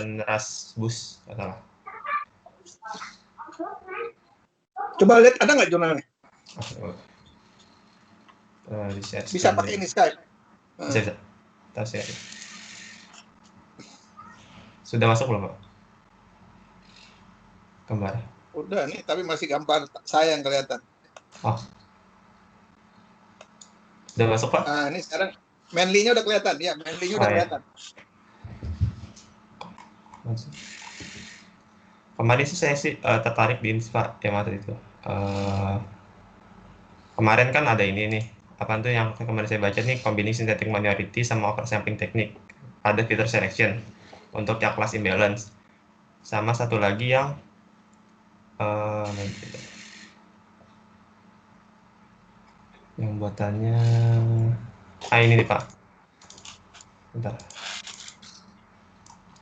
ras bus, nggak salah. Coba lihat ada nggak jurnalnya? Bisa pakai ini Skype. Bisa. Tahu saya. Sudah masuk belum, Pak? Gambar. Udah nih, tapi masih gambar saya yang kelihatan. Oh. Udah masuk, Pak? Nah, ini sekarang Manly-nya udah kelihatan. Ya, Manly-nya udah kelihatan. Kemarin sih saya tertarik di Inspa yang waktu itu. Kemarin kan ada ini nih, apa tuh yang kemarin saya baca nih, combining synthetic minority sama oversampling technique. Ada filter selection untuk yang class imbalance. Sama satu lagi yang yang buatannya ini nih, Pak. Bentar.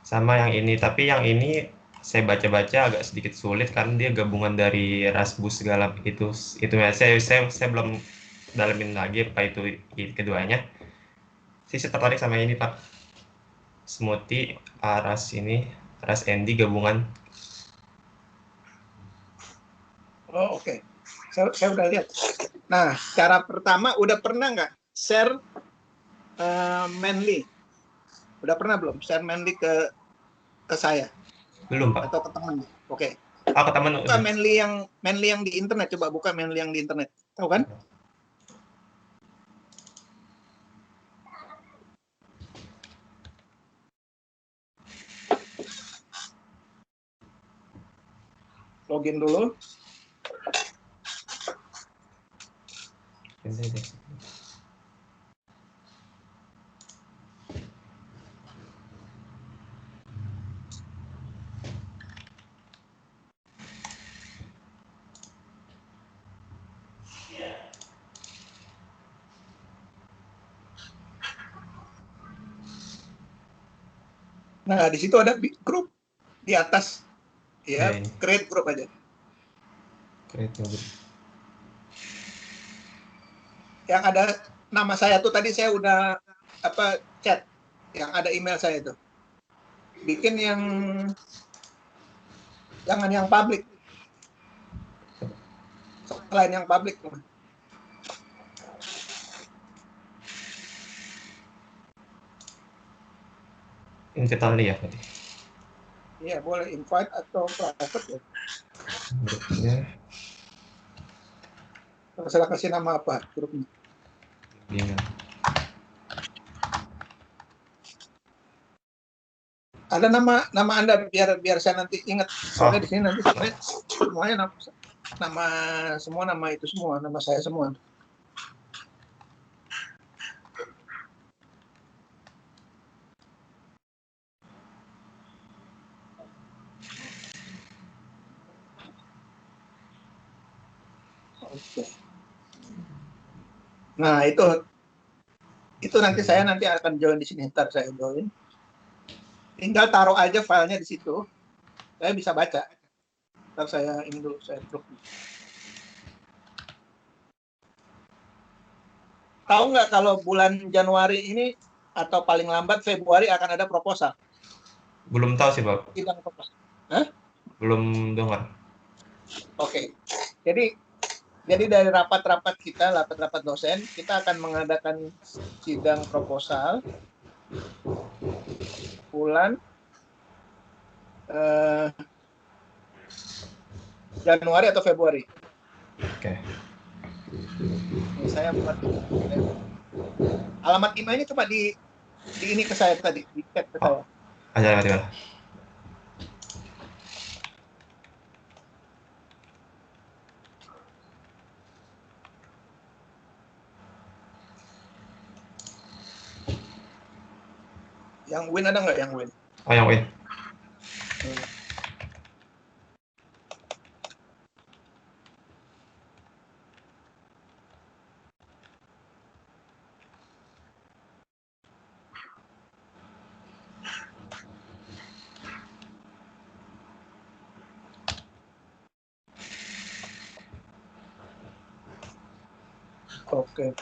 Sama yang ini, tapi yang ini saya baca-baca agak sedikit sulit karena dia gabungan dari Rasbus segala itu saya belum dalamin lagi apa itu keduanya. Saya tertarik sama ini, Pak. Smoothie ras Andy gabungan. Oh, oke. Saya udah lihat. Nah, cara pertama udah pernah nggak share Manly? Udah pernah belum share Manly ke saya? Belum, Pak. Atau ke teman? Oke. Ke teman. Buka Manly yang di internet, coba buka Manly yang di internet. Tahu kan? Login dulu. Nah, di situ ada grup di atas. Ya, create grup aja. Create grup. Yang ada nama saya tuh tadi saya udah chat. Yang ada email saya itu. Bikin yang jangan yang publik. Selain yang publik. Invite only ya tadi. Iya, boleh invite atau private ya. Grupnya. Terserah kasih nama apa grupnya. Iya. Ada nama Anda biar saya nanti ingat. Soalnya di sini nanti semuanya nama itu semua, nama saya semua. Oke. Nah, itu nanti saya akan join di sini. Ntar saya join. Tinggal taruh aja filenya di situ. Saya bisa baca. Ntar saya ini dulu, saya blok. Tahu nggak kalau bulan Januari ini atau paling lambat Februari akan ada proposal? Belum tahu sih, Pak. Sidang proposal. Hah? Belum dengar. Oke. Jadi dari rapat-rapat kita, rapat-rapat dosen, kita akan mengadakan sidang proposal bulan Januari atau Februari. Oke. Ini saya buat alamat emailnya coba di ini ke saya tadi, di chat ke saya. Ada. Yang Win ada nggak yang Win? Oh, yang Win. Oke.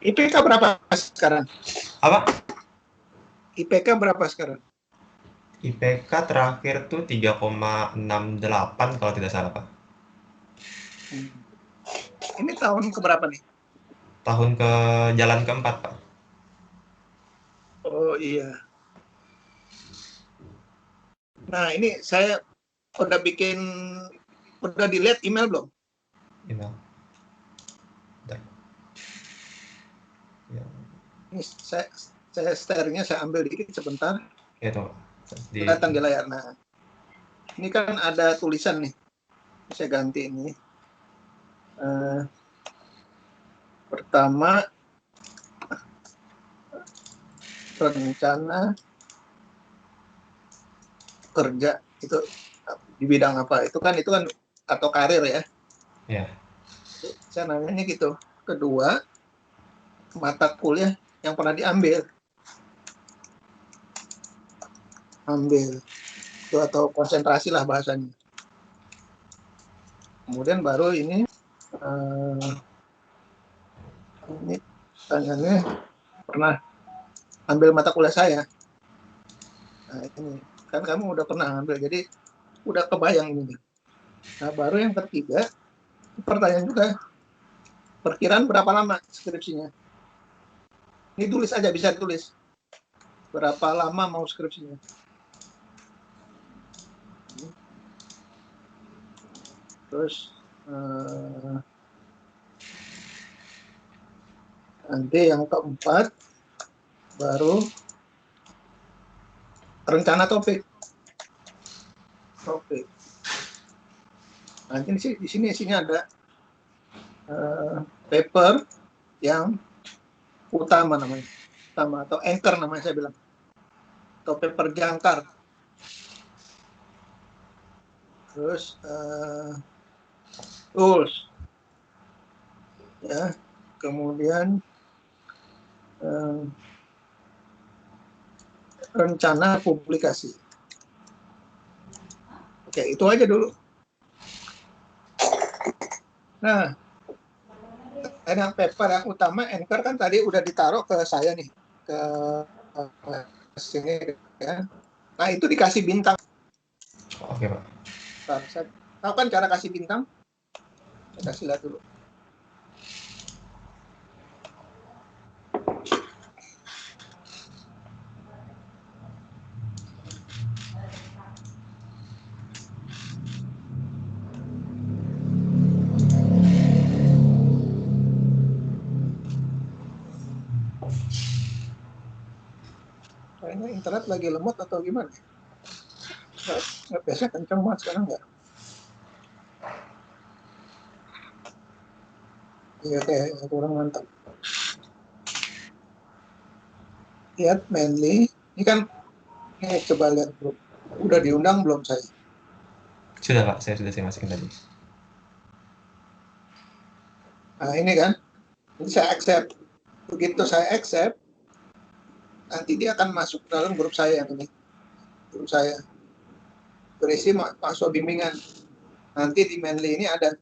IPK berapa sekarang? Apa? IPK berapa sekarang? IPK terakhir tuh 3,68 kalau tidak salah, Pak. Ini tahun keberapa nih? Tahun ke jalan keempat, Pak. Oh iya. Nah ini saya udah dilihat email belum? Email. Ya, Ini saya share-nya saya ambil dikit sebentar. itu di Kelihatan di layar. Nah, ini kan ada tulisan nih. Saya ganti ini. Pertama, rencana kerja itu di bidang apa? Itu kan atau karir ya. ya. Saya nanya gitu. Kedua, mata kuliah yang pernah diambil. Ambil itu atau konsentrasi lah bahasanya. Kemudian baru ini tanyanya pernah ambil mata kuliah saya. Nah, ini kan kamu udah pernah ambil, jadi udah kebayang ini. Nah, baru yang ketiga, pertanyaan juga, perkiraan berapa lama skripsinya? Ini tulis aja, bisa tulis. Berapa lama mau skripsinya? Terus nanti yang keempat baru rencana topik. Nanti di sini ada paper yang utama namanya, atau anchor namanya saya bilang, atau paper jangkar. Terus tools, ya, kemudian rencana publikasi. Oke, itu aja dulu. Nah, yang paper yang utama anchor kan tadi udah ditaruh ke saya nih, ke sini ya. Nah, itu dikasih bintang. Oke, Pak. Saya tahu kan cara kasih bintang? Saya kasih lihat dulu. Kayaknya internet lagi lemot atau gimana? Nggak, biasanya kenceng banget, sekarang nggak. Iya, kayak kurang mantap. Lihat mainly, ini kan, ini coba lihat bro. Udah diundang belum saya? Sudah, Pak. Saya masukin tadi. Nah ini kan, ini saya accept. Begitu saya accept, nanti dia akan masuk dalam grup saya yang ini. Grup saya berisi mahasiswa bimbingan. Nanti di mainly ini ada.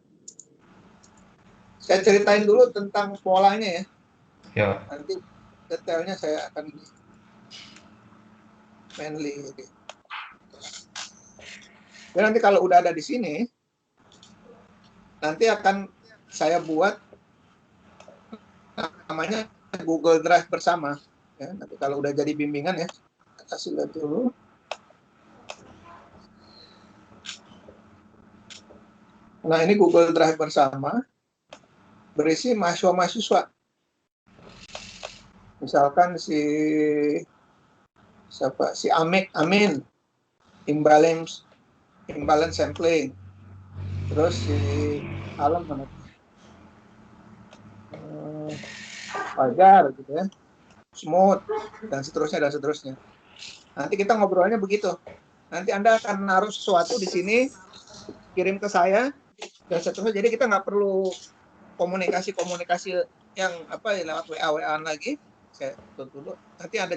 Saya ceritain dulu tentang polanya ya. Ya, Pak. Nanti detailnya saya akan mainly. Dan nanti kalau udah ada di sini, nanti akan saya buat namanya Google Drive bersama. Ya, nanti kalau udah jadi bimbingan ya, kasih lihat dulu. Nah ini Google Drive bersama, berisi mahasiswa-mahasiswa. Misalkan si Amin, imbalance sampling. Terus si Alam mana? Wajar gitu ya. Smooth dan seterusnya. Nanti kita ngobrolnya begitu. Nanti Anda akan naruh sesuatu di sini, kirim ke saya dan seterusnya. Jadi kita nggak perlu komunikasi yang lewat WA-WA lagi. Saya tutup dulu. Nanti ada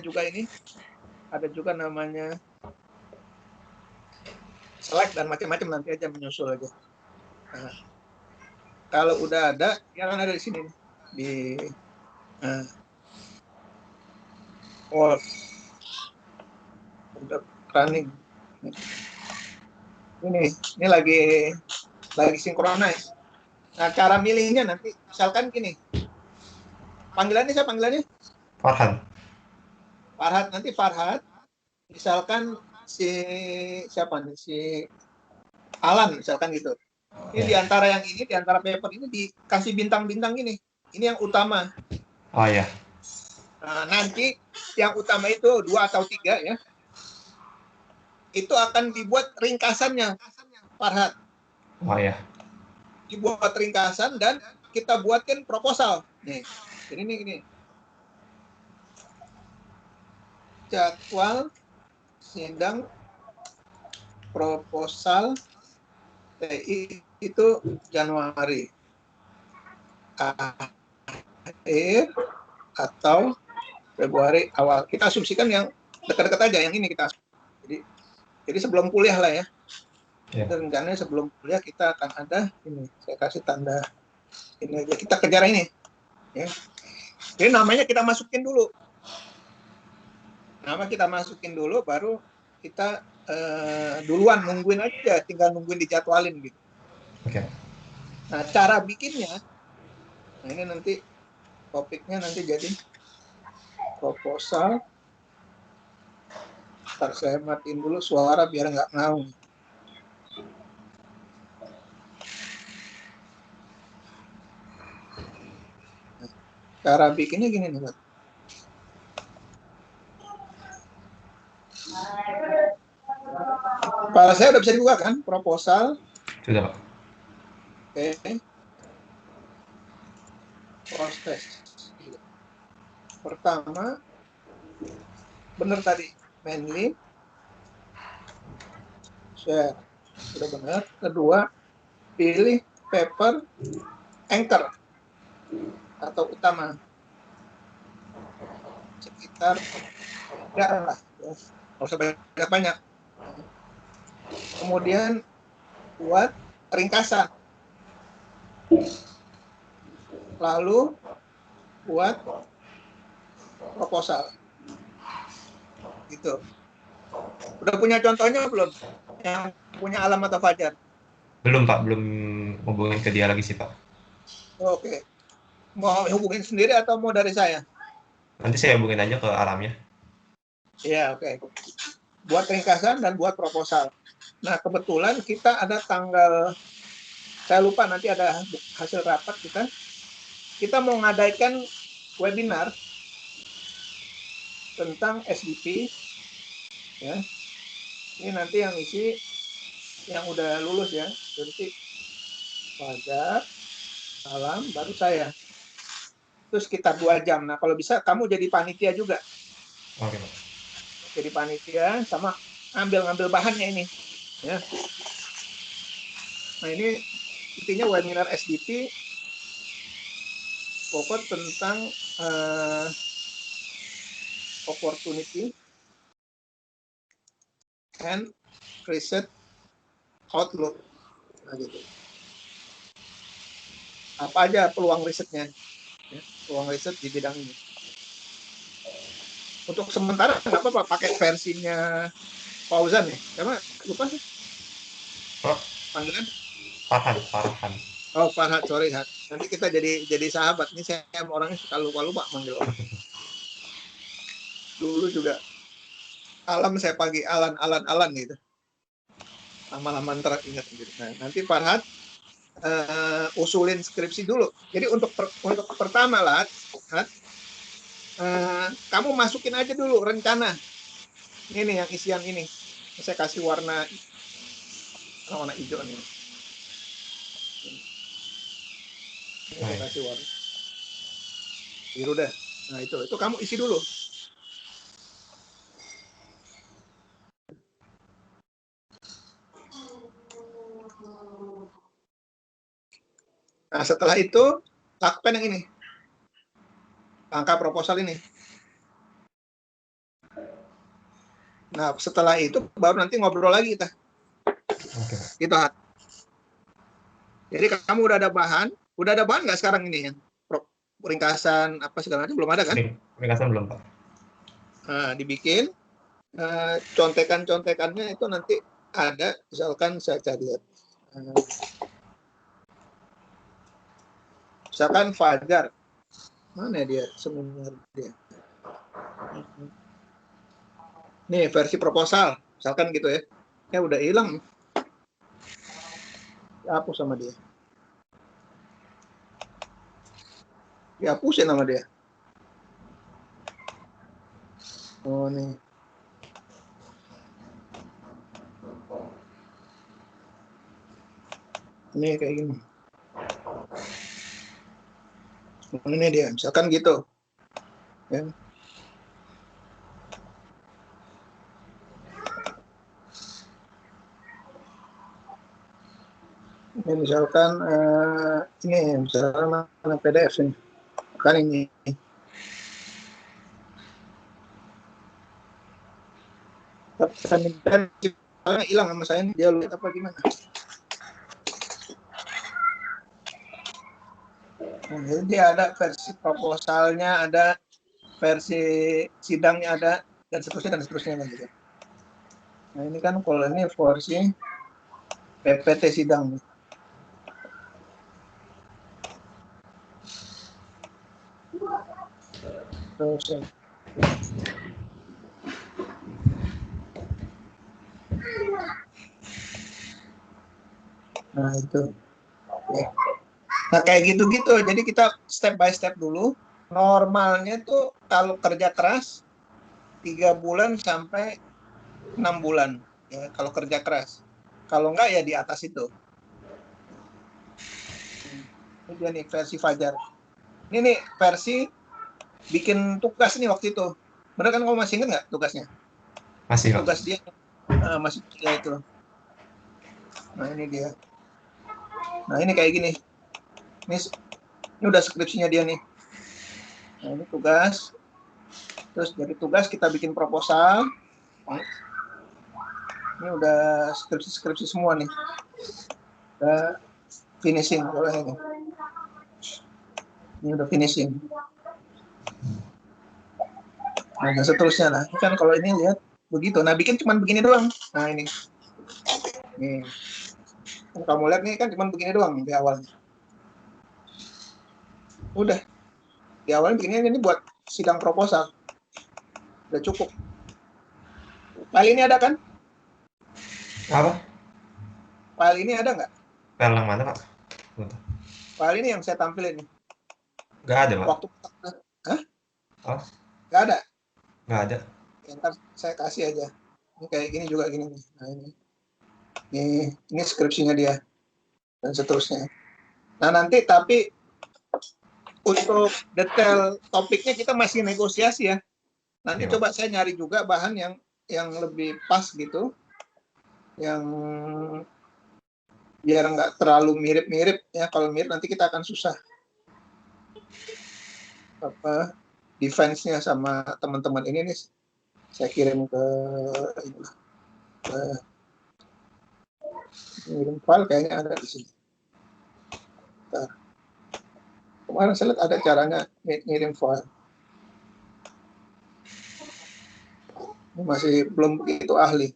juga namanya select dan macam-macam, nanti aja menyusul aja. Nah, kalau udah ada, yang ada di sini di Nah, oh, udah running. Ini lagi synchronize. Nah, cara milihnya nanti, misalkan gini, panggilannya siapa panggilannya? Farhan. Farhad. Nanti Farhad, misalkan siapa nih, si Alan, misalkan gitu. Ini Ya. di antara paper ini dikasih bintang-bintang ini. Ini yang utama. Oh ya. Nah, nanti yang utama itu 2 atau 3 ya. Itu akan dibuat ringkasannya, Farhad. Oh ya. Dibuat ringkasan dan kita buatkan proposal. Nih, ini. Jadwal sidang proposal TI itu Januari. Akhir atau Februari awal. Kita asumsikan yang dekat-dekat aja, yang ini kita. Jadi sebelum kuliah lah ya. Ya. Rencananya sebelum kuliah kita akan ada ini. Saya kasih tanda ini aja. Kita kejar ini. Ya. Jadi namanya kita masukin dulu. Nama kita masukin dulu, baru kita duluan nungguin aja, tinggal nungguin dijadwalin gitu. Oke. Nah, cara bikinnya, nah ini nanti topiknya nanti jadi proposal. Ntar saya matiin dulu suara biar nggak ngaung. Cara bikinnya gini nih, Pak. Kepala saya udah bisa dibuka kan, proposal. Sudah, Pak. Oke. Proses. Pertama, benar tadi, mainly share. Sudah benar. Kedua, pilih paper anchor atau utama. Sekitar 3 lah. Ya. Nggak usah banyak-banyak. Kemudian buat ringkasan. Lalu buat proposal. Gitu. Udah punya contohnya belum? Yang punya Alam atau Fajar? Belum, Pak. Belum hubungin ke dia lagi sih, Pak. Oke. Mau hubungin sendiri atau mau dari saya? Nanti saya hubungin aja ke Alamnya. Iya, oke. Buat ringkasan dan buat proposal. Nah, kebetulan kita ada tanggal, saya lupa nanti ada hasil rapat kita. Kita mau ngadakan webinar tentang SDP. Ya. Ini nanti yang isi yang udah lulus ya. Nanti Fajar, Alam, baru saya. Terus sekitar 2 jam. Nah, kalau bisa kamu jadi panitia juga. Oke, Pak. Jadi panitia sama ngambil bahannya ini. Ya. Nah, ini intinya webinar SDP pokok tentang opportunity and research outlook. Nah, gitu. Apa aja peluang risetnya? Ya, peluang riset di bidang ini. Untuk sementara nggak apa-apa pakai versinya Fauzan ya. Karena lupa sih Oh, panggilan. Farhan. Oh, Farhad, sorry Hat. Nanti kita jadi sahabat. Ini saya orangnya suka lupa manggil orang. Dulu juga Alam saya pagi Alan gitu. Lama-lama ntar ingat gitu. Nah, nanti Farhad usulin skripsi dulu. Jadi untuk pertama lah, kamu masukin aja dulu rencana. Ini yang isian ini. Saya kasih warna hijau nih. Ini saya kasih warna biru deh. Nah, itu kamu isi dulu. Nah, setelah itu lakukan yang ini. Langkah proposal ini. Nah, setelah itu baru nanti ngobrol lagi kita. Oke. Gitu. Jadi kamu udah ada bahan nggak sekarang ini yang ringkasan apa segala macam belum ada kan? Ringkasan belum, Pak. Nah, dibikin contekan-contekannya itu nanti ada, misalkan saya cari lihat. Misalkan Fajar, mana dia sebenarnya? Nih versi proposal, misalkan gitu ya. Ya udah hilang, dihapus sama dia. Dihapusin sama dia. Oh nih. Ini kayak gini. Ini dia, misalkan gitu. Ya. Ini misalkan ini misalkan mana PDF ini. Kan ini. Dan hilang sama saya ini, dia lihat apa gimana. Nah, jadi dia ada versi proposalnya, ada versi sidangnya ada, dan seterusnya gitu. Nah ini kan kalau ini versi PPT sidang. Terus ya. Nah itu. Oke. Nah kayak gitu-gitu. Jadi kita step by step dulu. Normalnya tuh kalau kerja keras 3 bulan sampai 6 bulan. Ya, kalau kerja keras. Kalau enggak ya di atas itu. Ini dia nih versi Fajar. Ini nih versi bikin tugas nih waktu itu. Bener kan kamu masih ingat nggak tugasnya? Masih, Pak. Tugas dia masih ya itu. Nah ini dia. Nah ini kayak gini. Ini udah skripsinya dia nih. Nah ini tugas. Terus dari tugas kita bikin proposal. Ini udah skripsi semua nih. Udah finishing kalau ini. Ini udah finishing. Nah dan seterusnya lah. Ini kan kalau ini lihat begitu. Nah bikin cuma begini doang. Nah ini. Nih. Kamu lihat nih kan cuma begini doang di awalnya. Udah. Di awalnya begini ini buat sidang proposal. Udah cukup. File ini ada kan? Apa? File ini ada nggak? File yang mana, Pak? File ini yang saya tampilin. Nggak ada, Pak. Waktu hah? Oh, Nggak ada. nggak ada. Ya, ntar saya kasih aja. Ini kayak gini juga gini nih. Nah ini skripsinya dia dan seterusnya. Nah nanti tapi untuk detail topiknya kita masih negosiasi ya. Nanti Iya, coba Pak. saya nyari juga bahan yang lebih pas gitu, yang biar nggak terlalu mirip-mirip ya. Kalau mirip nanti kita akan susah apa defense-nya sama teman-teman ini nih. Saya kirim ke ngirim file kayaknya ada di sini. Bentar. Kemarin saya lihat ada caranya ngirim file. Ini masih belum begitu ahli.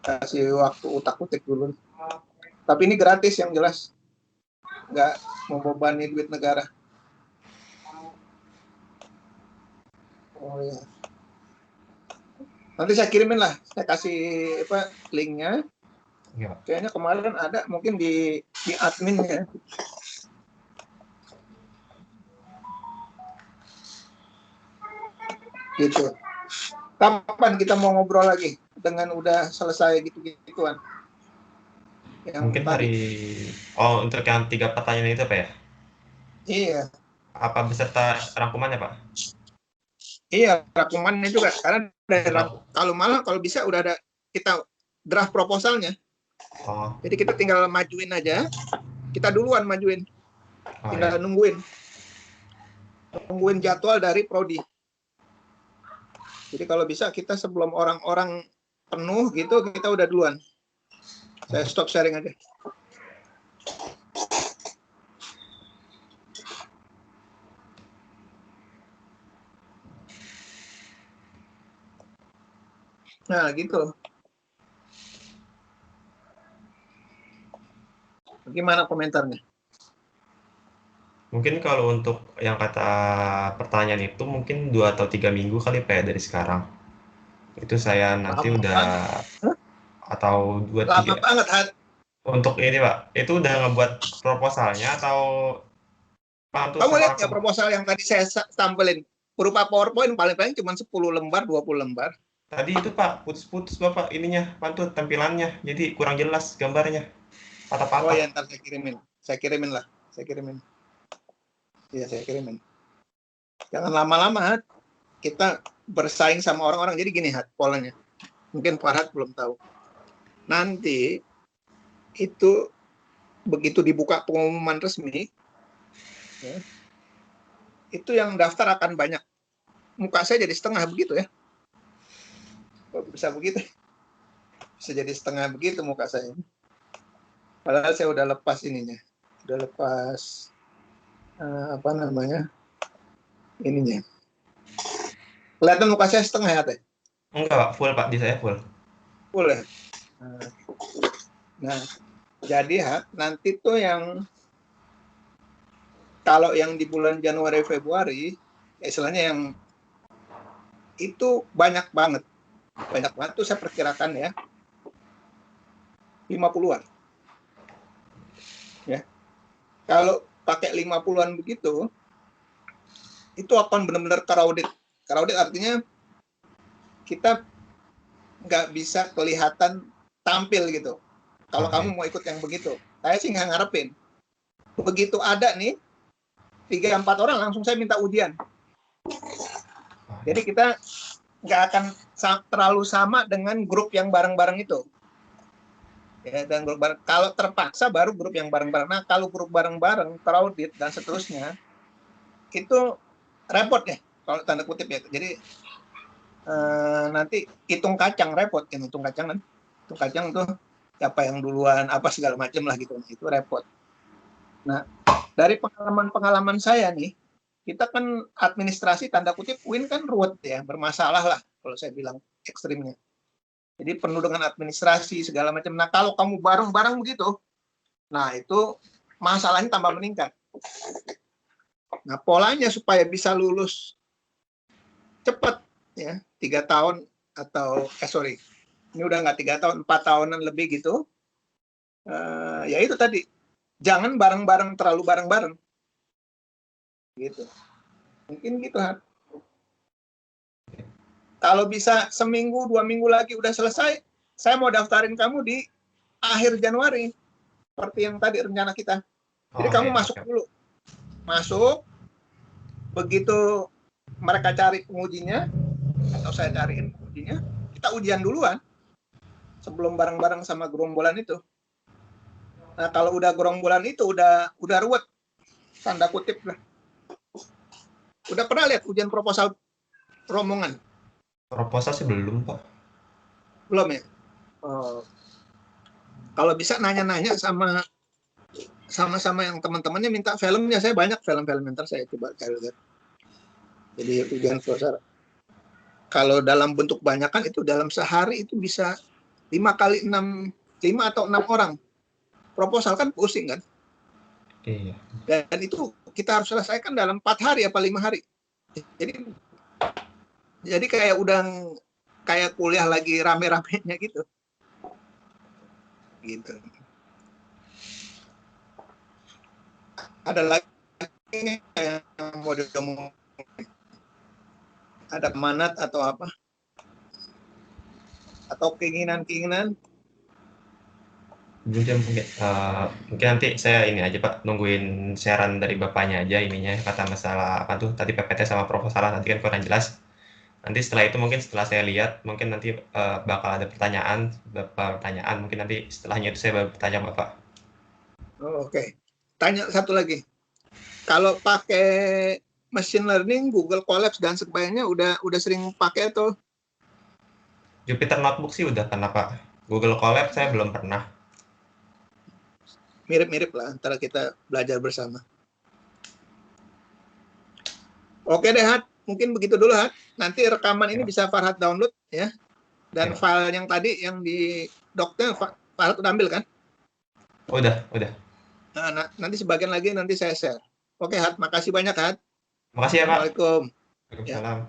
Kasih waktu utak-utik dulu. Tapi ini gratis yang jelas. Nggak membebani duit negara. Oh ya. Nanti saya kirimin lah. Saya kasih apa linknya. Iya, Pak. Kayaknya kemarin ada mungkin di adminnya. Gitu. Kapan kita mau ngobrol lagi dengan udah selesai gitu-gituan? Mungkin hari untuk yang 3 pertanyaan itu, Pak ya? Iya, Apa beserta rangkumannya, Pak? iya rangkumannya juga. Karena kalau bisa udah ada kita draft proposalnya. Oh, Jadi kita tinggal majuin aja. Kita duluan majuin. Tinggal iya. nungguin jadwal dari prodi. Jadi kalau bisa kita sebelum orang-orang penuh gitu kita udah duluan. Saya stop sharing aja. Nah, gitu. Gimana komentarnya? Mungkin kalau untuk yang kata pertanyaan itu mungkin 2 atau 3 minggu kali Pak ya dari sekarang. Itu saya nanti Lama udah banget. Hah? atau 2 Lama 3 banget, Hat. untuk ini Pak, itu udah ngebuat proposalnya atau pantun Kamu sama lihat aku nggak Pak? proposal yang tadi saya tampilin? Berupa PowerPoint paling-paling cuma 10 lembar, 20 lembar. Tadi itu Pak, putus-putus Bapak ininya, pantun tampilannya, jadi kurang jelas gambarnya, Oh patah-patah. ya, ntar saya kirimin. Saya kirimin lah. Saya kirimin. Iya, saya kirimin. Jangan lama-lama, Hat. Kita bersaing sama orang-orang. Jadi gini, Hat, polanya. Mungkin Farhat belum tahu. Nanti itu begitu dibuka pengumuman resmi, ya, itu yang daftar akan banyak. Muka saya jadi setengah begitu ya. Kok bisa begitu? Bisa jadi setengah begitu muka saya. Padahal saya udah lepas ininya. Udah lepas apa namanya? Ininya. Kelihatan muka saya setengah ya, Teh? Enggak Pak, full Pak, di saya full. Full ya? Nah, jadi Hat, nanti tuh yang kalau yang di bulan Januari Februari, istilahnya yang itu banyak banget. Banyak banget tuh saya perkirakan ya 50-an. Ya. Kalau pakai 50-an begitu, itu akan benar-benar crowded. Crowded artinya kita nggak bisa kelihatan tampil gitu. Kalau Oke. kamu mau ikut yang begitu, saya sih nggak ngarepin. Begitu ada nih 3-4 orang langsung saya minta ujian. Oh, Jadi kita nggak akan terlalu sama dengan grup yang bareng-bareng itu. Ya, dan grup bareng, kalau terpaksa baru grup yang bareng-bareng. Nah, kalau grup bareng-bareng, crowded dan seterusnya, itu repot ya, kalau tanda kutip ya. Jadi nanti hitung kacang repot kan, hitung kacang kan. Hitung kacang tuh siapa yang duluan, apa segala macam lah gitu. Itu repot. Nah, dari pengalaman-pengalaman saya nih, kita kan administrasi tanda kutip Win kan ruwet ya, bermasalah lah kalau saya bilang ekstrimnya. Jadi penuh dengan administrasi segala macam. Nah, kalau kamu bareng-bareng begitu, nah itu masalahnya tambah meningkat. Nah, polanya supaya bisa lulus cepat ya, 3 tahun atau sorry, ini udah nggak 3 tahun, 4 tahunan lebih gitu. Ya itu tadi, jangan bareng-bareng terlalu bareng-bareng gitu. Mungkin gitu kan. Kalau bisa seminggu 2 minggu lagi udah selesai, saya mau daftarin kamu di akhir Januari seperti yang tadi rencana kita. Jadi oh kamu ya, masuk oke. dulu, masuk begitu mereka cari pengujinya atau saya cariin pengujinya, kita ujian duluan sebelum bareng-bareng sama gerombolan itu. Nah, kalau udah gerombolan itu udah ruwet tanda kutip lah. Udah pernah lihat ujian proposal rombongan? Proposal sih belum Pak. Belum ya? Kalau bisa nanya-nanya sama yang teman-temannya minta filmnya, saya banyak film-film ntar saya coba cari lihat. Jadi ujian proposal kalau dalam bentuk banyakan itu dalam sehari itu bisa 5 atau 6 orang proposal kan pusing kan, Iya. dan itu kita harus selesaikan dalam 4 hari apa 5 hari. Jadi kayak udah kayak kuliah lagi rame-ramenya gitu. Ada lagi yang mau diomong, ada manat atau apa atau keinginan Mungkin mungkin nanti saya ini aja Pak, nungguin saran dari Bapaknya aja ininya, kata masalah apa tuh tadi PPT sama proposal nanti kan kurang jelas. Nanti setelah itu mungkin setelah saya lihat, mungkin nanti, bakal ada pertanyaan, beberapa pertanyaan, mungkin nanti setelahnya itu saya baru bertanya Bapak. Oke. Tanya satu lagi, kalau pakai machine learning, Google Colabs dan sebagainya udah sering pakai atau Jupyter Notebook sih udah pernah Pak, Google Colab saya belum pernah. mirip-mirip lah antara kita belajar bersama. Oke deh, Hat. Mungkin begitu dulu, Hat. Nanti rekaman ini Ya, bisa Farhat download ya Dan Oke. file yang tadi yang di doknya Pak Harut udah ambil kan? Udah, udah. Nah, nanti sebagian lagi nanti saya share. Oke, Hat, makasih banyak, Hat. Makasih ya, Pak. Assalamualaikum. Ya. Waalaikumsalam.